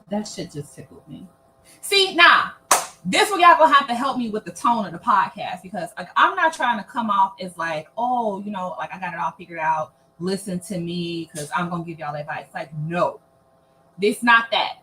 That shit just tickled me. See, now, this one y'all gonna have to help me with the tone of the podcast because I'm not trying to come off as like, oh, like I got it all figured out. Listen to me because I'm gonna give y'all advice. Like, no, this not that.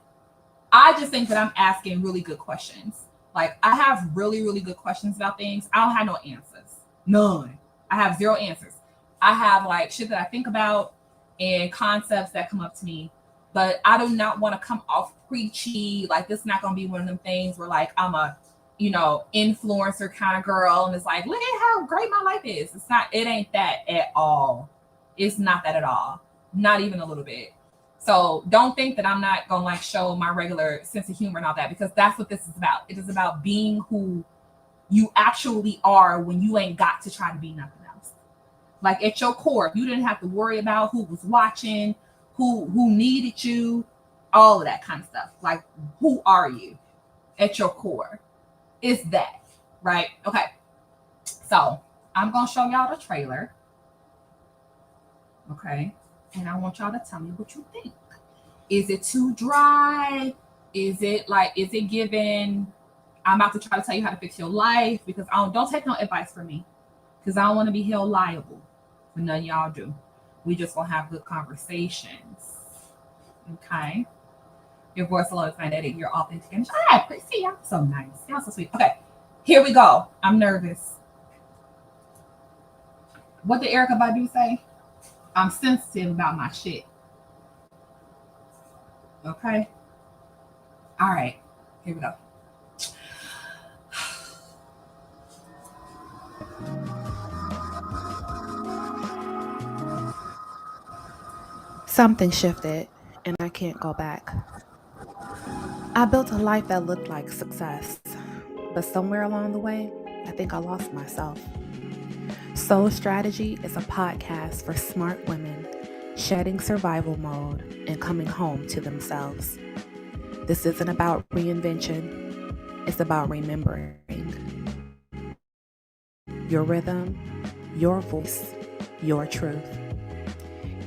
I just think that I'm asking really good questions. Like, I have really, really good questions about things. I don't have no answers. None. I have zero answers. I have like shit that I think about and concepts that come up to me. But I do not want to come off preachy. Like, this is not going to be one of them things where like I'm a, influencer kind of girl. And it's like, look at how great my life is. It ain't that at all. It's not that at all. Not even a little bit. So don't think that I'm not going to like show my regular sense of humor and all that, because that's what this is about. It is about being who you actually are when you ain't got to try to be nothing else. Like, at your core, you didn't have to worry about who was watching, who needed you, all of that kind of stuff. Like, who are you at your core? It's that, right? Okay. So I'm going to show y'all the trailer. Okay. And I want y'all to tell me what you think. Is it too dry? Is it given, I'm about to try to tell you how to fix your life, because don't take no advice from me, because I don't want to be held liable for none of y'all do. We just gonna have good conversations. Okay. Your voice alone is magnetic. You're authentic. And see, y'all so nice. Y'all so sweet. Okay, here we go. I'm nervous. What did Erica Badu say? I'm sensitive about my shit. Okay. All right. Here we go. Something shifted, and I can't go back. I built a life that looked like success, but somewhere along the way, I think I lost myself. Soul Strategy is a podcast for smart women shedding survival mode and coming home to themselves. This isn't about reinvention, it's about remembering your rhythm, your voice, your truth.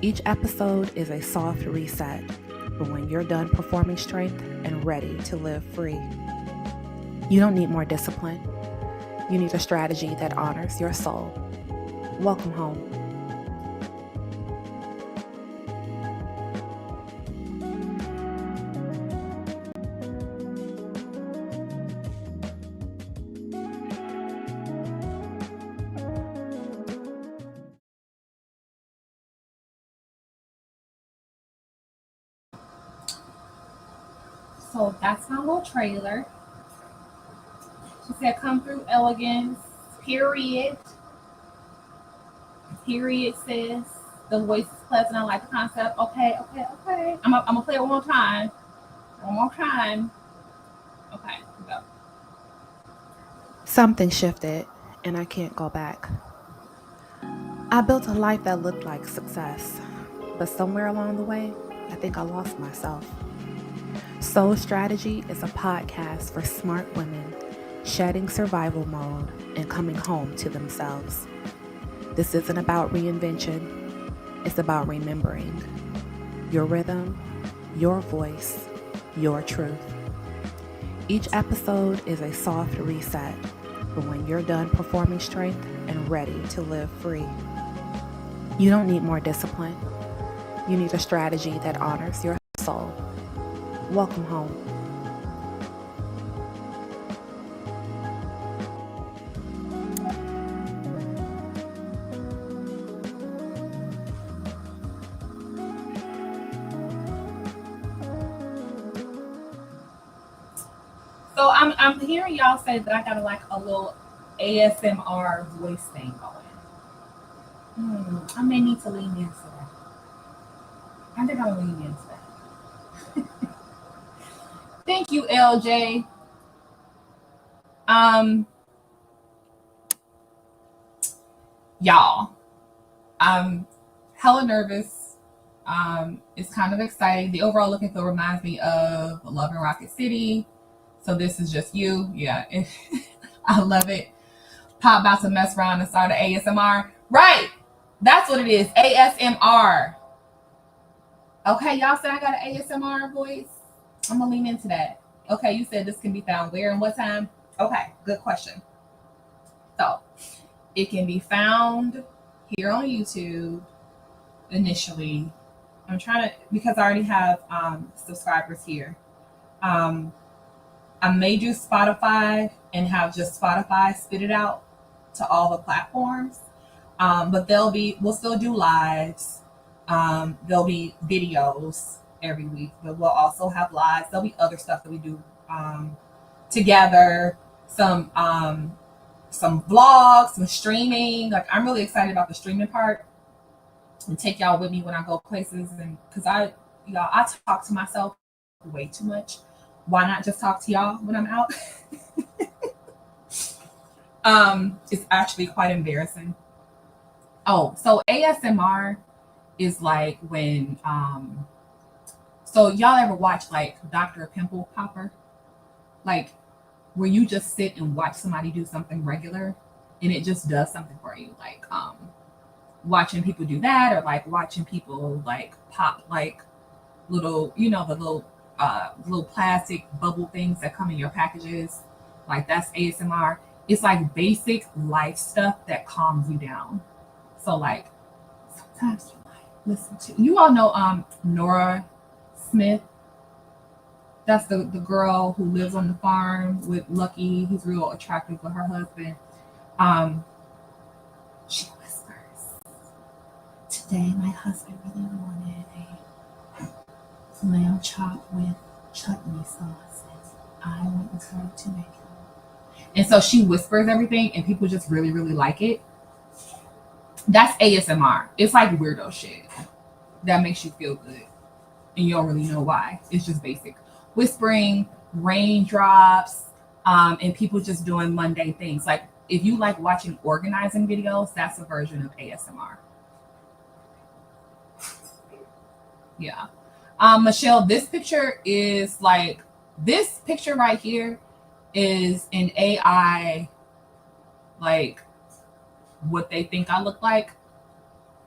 Each episode is a soft reset for when you're done performing strength and ready to live free. You don't need more discipline. You need a strategy that honors your soul. Welcome home. So that's my little trailer. She said, come through elegance, period. Period, sis. The voice is pleasant. I like the concept. Okay. I'm going to play it one more time. Okay, go. Something shifted, and I can't go back. I built a life that looked like success, but somewhere along the way, I think I lost myself. Soul Strategy is a podcast for smart women shedding survival mode and coming home to themselves. This isn't about reinvention, it's about remembering your rhythm, your voice, your truth. Each episode is a soft reset for when you're done performing strength and ready to live free. You don't need more discipline. You need a strategy that honors your soul. Welcome home. So I'm hearing y'all say that I got like a little ASMR voice thing going. I may need to lean into that. I think I'll lean into that. Thank you, LJ. Y'all, I'm hella nervous. It's kind of exciting. The overall look and feel reminds me of Love and Rocket City. So this is just you. Yeah, I love it. Pop about to mess around and start an ASMR. Right. That's what it is. ASMR. Okay, y'all said I got an ASMR voice. I'm going to lean into that. Okay, you said this can be found where and what time? Okay, good question. So, it can be found here on YouTube initially. I'm trying to, because I already have subscribers here. I may do Spotify and have just Spotify spit it out to all the platforms. But we'll still do lives. There'll be videos every week, but we'll also have lives. There'll be other stuff that we do together. Some vlogs, some streaming. Like, I'm really excited about the streaming part and take y'all with me when I go places. And because I talk to myself way too much. Why not just talk to y'all when I'm out? It's actually quite embarrassing. Oh, so ASMR is like when so y'all ever watch like Dr. Pimple Popper? Like where you just sit and watch somebody do something regular and it just does something for you. Like watching people do that, or like watching people like pop like little, the little plastic bubble things that come in your packages. Like that's ASMR. It's like basic life stuff that calms you down. So like sometimes you like listen to, you all know Nora Smith. That's the girl who lives on the farm with Lucky. He's real attractive with her husband. She whispers. Today, my husband really wanted a lamb chop with chutney sauce, and I went with her to make it. And so she whispers everything, and people just really, really like it. That's ASMR. It's like weirdo shit that makes you feel good, and you don't really know why. It's just basic whispering, raindrops, and people just doing mundane things. Like if you like watching organizing videos, that's a version of ASMR. Yeah. Michelle, this picture is like, this picture right here is an AI, like what they think I look like.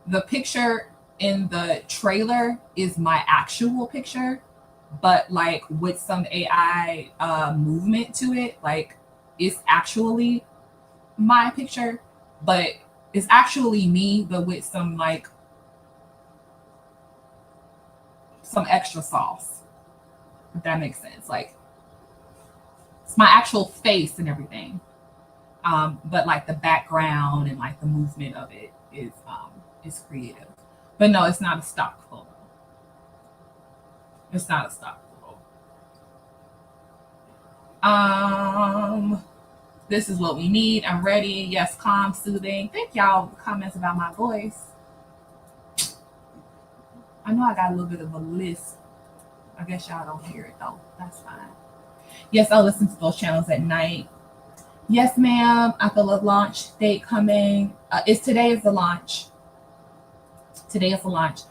The picture in the trailer is my actual picture, but like with some AI movement to it. Like it's actually my picture, but it's actually me, but with some like some extra sauce, if that makes sense. Like it's my actual face and everything, but like the background and like the movement of it is creative. But no, it's not a stock photo. It's not a stock photo. This is what we need. I'm ready. Yes, calm, soothing. Thank y'all for comments about my voice. I know I got a little bit of a lisp. I guess y'all don't hear it though. That's fine. Yes, I'll listen to those channels at night. Yes, ma'am. I feel a launch date coming. Today is the launch. Today is the launch.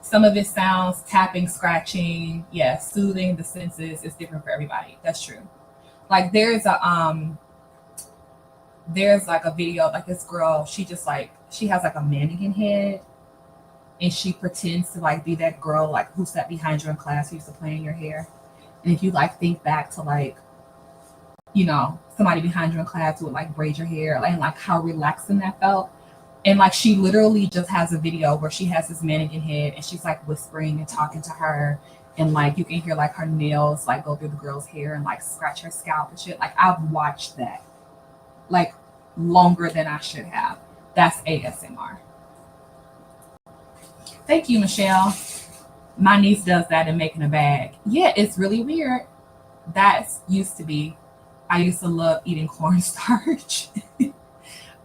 Some of it sounds tapping, scratching. Yeah, soothing the senses. It's different for everybody. That's true. Like there's like a video, like this girl, she has like a mannequin head, and she pretends to like be that girl like who sat behind you in class who used to play in your hair. And if you like think back to like, you know, somebody behind you in class who would like braid your hair, and like how relaxing that felt. And like she literally just has a video where she has this mannequin head and she's like whispering and talking to her, and like you can hear like her nails like go through the girl's hair and like scratch her scalp and shit. Like I've watched that like longer than I should have. That's ASMR. Thank you, Michelle. My niece does that in making a bag. Yeah, it's really weird. That's used to be. I used to love eating cornstarch.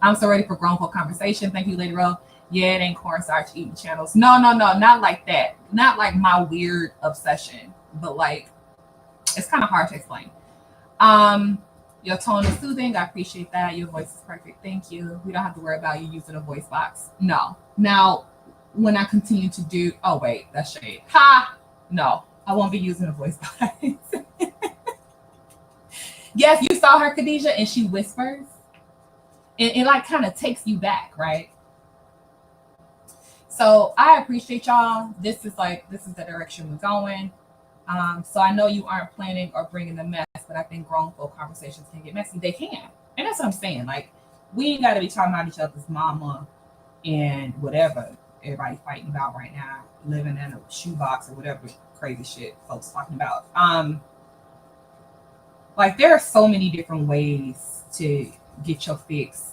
I'm so ready for grown folk conversation. Thank you, Lady Ro. Yeah, it ain't cornstarch eating channels. No, not like that. Not like my weird obsession, but like it's kind of hard to explain. Your tone is soothing. I appreciate that. Your voice is perfect. Thank you. We don't have to worry about you using a voice box. No. Now, when I continue to do, oh wait, that's shade. Ha! No, I won't be using a voice box. Yes, you saw her, Khadijah, and she whispers. It like kind of takes you back, right? So I appreciate y'all. This is the direction we're going. So I know you aren't planning or bringing the mess, but I think grown folk conversations can get messy. They can. And that's what I'm saying. Like, we ain't got to be talking about each other's mama and whatever everybody fighting about right now, living in a shoebox or whatever crazy shit folks talking about. Like, there are so many different ways to get your fix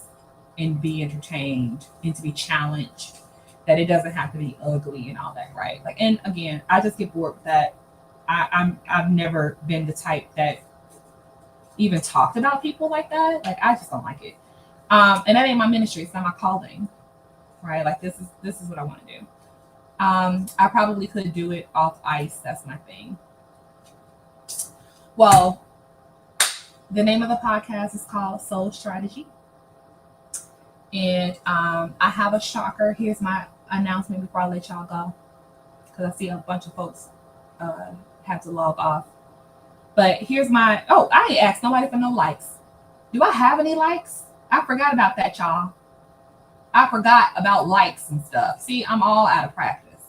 and be entertained and to be challenged, that it doesn't have to be ugly and all that, right? Like, and again, I just get bored with that. I've never been the type that even talked about people like that. Like, I just don't like it. And that ain't my ministry. It's not my calling, right? Like, this is what I want to do. I probably could do it off ice. That's my thing. Well, the name of the podcast is called Soul Strategy. And I have a shocker. Here's my announcement before I let y'all go, because I see a bunch of folks have to log off. But here's my, I ain't asked nobody for no likes. Do I have any likes? I forgot about that, y'all. I forgot about likes and stuff. See, I'm all out of practice.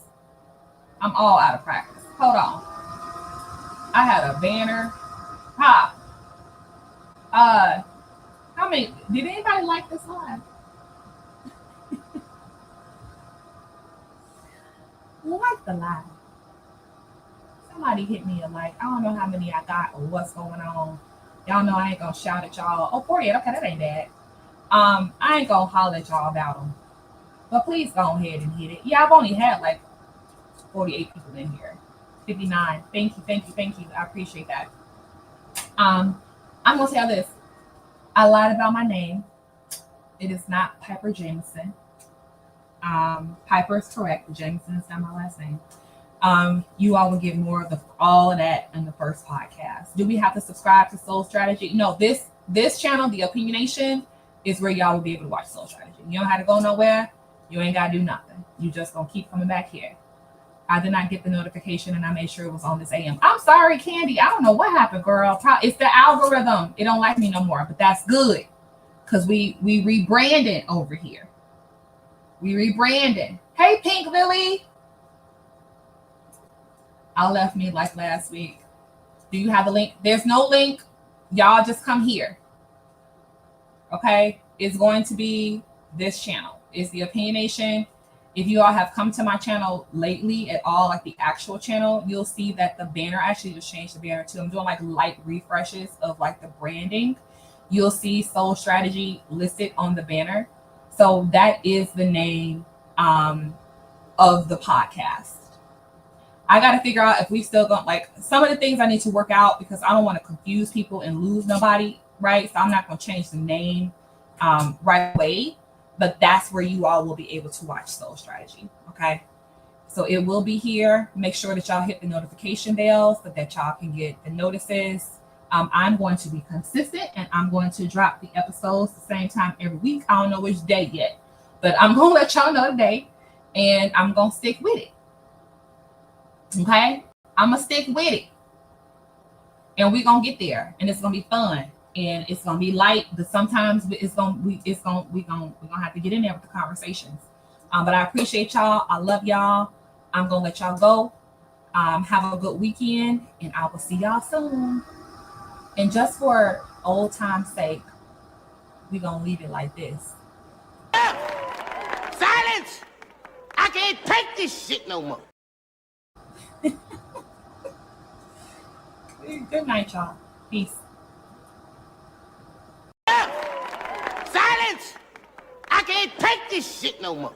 Hold on. I had a banner. Ha. How many, did anybody like this live? Like the live. Somebody hit me a like. I don't know how many I got or what's going on. Y'all know I ain't gonna shout at y'all. Oh, 48. Okay, that ain't bad. I ain't gonna holler at y'all about them. But please go ahead and hit it. Yeah, I've only had like 48 people in here. 59. Thank you. I appreciate that. I'm gonna tell this. I lied about my name. It is not Piper Jameson. Piper is correct. Jameson is not my last name. You all will get more of all of that in the first podcast. Do we have to subscribe to Soul Strategy? No, this channel, the Opinionation, is where y'all will be able to watch Soul Strategy. You don't have to go nowhere. You ain't gotta do nothing. You just gonna keep coming back here. I did not get the notification, and I made sure it was on this AM. I'm sorry, Candy. I don't know what happened, girl. It's the algorithm. It don't like me no more, but that's good because we rebranded over here. We rebranded. Hey, Pink Lily. I left me like last week. Do you have a link? There's no link. Y'all just come here. Okay? It's going to be this channel. It's the Opinionation. If you all have come to my channel lately at all, like the actual channel, you'll see that the banner, I actually just changed the banner too. I'm doing like light refreshes of like the branding. You'll see Soul Strategy listed on the banner. So that is the name of the podcast. I got to figure out if we still going, like some of the things I need to work out because I don't want to confuse people and lose nobody, right? So I'm not going to change the name right away, but that's where you all will be able to watch Soul Strategy, okay? So it will be here. Make sure that y'all hit the notification bell so that y'all can get the notices. I'm going to be consistent and I'm going to drop the episodes the same time every week. I don't know which day yet, but I'm going to let y'all know the day and I'm going to stick with it. Okay, I'm gonna stick with it, and we're gonna get there, and it's gonna be fun, and it's gonna be light. But sometimes we're gonna have to get in there with the conversations. But I appreciate y'all. I love y'all. I'm gonna let y'all go. Have a good weekend, and I will see y'all soon. And just for old time's sake, we're gonna leave it like this. Silence! I can't take this shit no more. Good night, y'all. Peace. Silence! I can't take this shit no more.